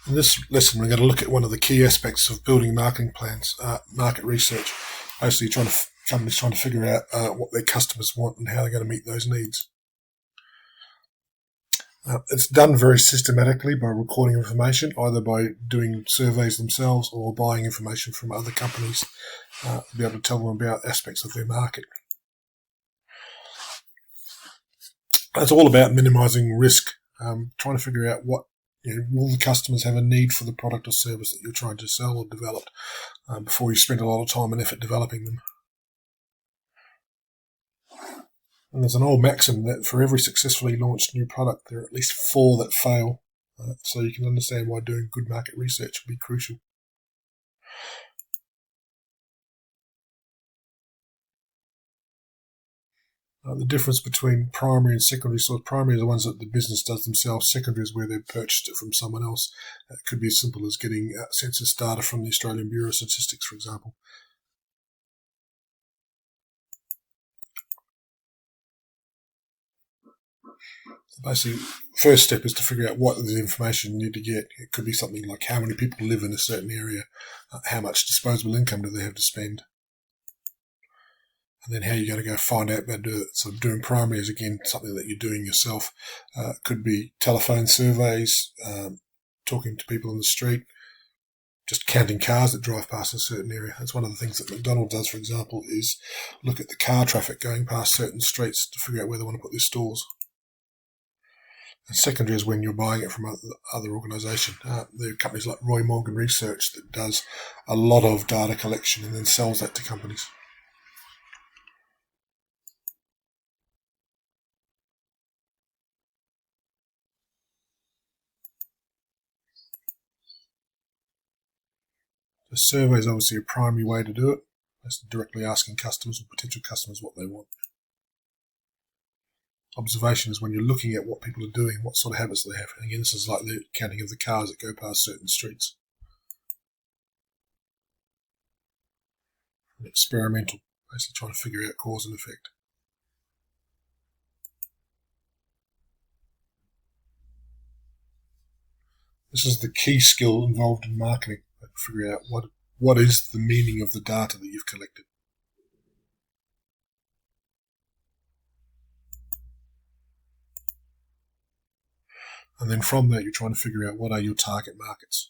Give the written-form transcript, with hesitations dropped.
In this lesson, we're going to look at one of the key aspects of building marketing plans, market research. Basically, companies trying to figure out what their customers want and how they're going to meet those needs. It's done very systematically by recording information, either by doing surveys themselves or buying information from other companies to be able to tell them about aspects of their market. It's all about minimizing risk, trying to figure out what will the customers have a need for the product or service that you're trying to sell or develop before you spend a lot of time and effort developing them. And there's an old maxim that for every successfully launched new product, there are at least 4 that fail. So you can understand why doing good market research will be crucial. The difference between primary and secondary source. Primary are the ones that the business does themselves. Secondary is where they've purchased it from someone else. It could be as simple as getting census data from the Australian Bureau of Statistics, for example. So basically, first step is to figure out what the information you need to get. It could be something like how many people live in a certain area, how much disposable income do they have to spend, and then how you're going to go find out about it. So doing primary is, again, something that you're doing yourself. It could be telephone surveys, talking to people on the street, just counting cars that drive past a certain area. That's one of the things that McDonald's does, for example, is look at the car traffic going past certain streets to figure out where they want to put their stores. And secondary is when you're buying it from other organisations. There are companies like Roy Morgan Research that does a lot of data collection and then sells that to companies. The survey is obviously a primary way to do it. That's directly asking customers or potential customers what they want. Observation is when you're looking at what people are doing, what sort of habits they have. And again, this is like the counting of the cars that go past certain streets. And experimental, basically trying to figure out cause and effect. This is the key skill involved in marketing, figure out what is the meaning of the data that you've collected. And then from that, you're trying to figure out what are your target markets.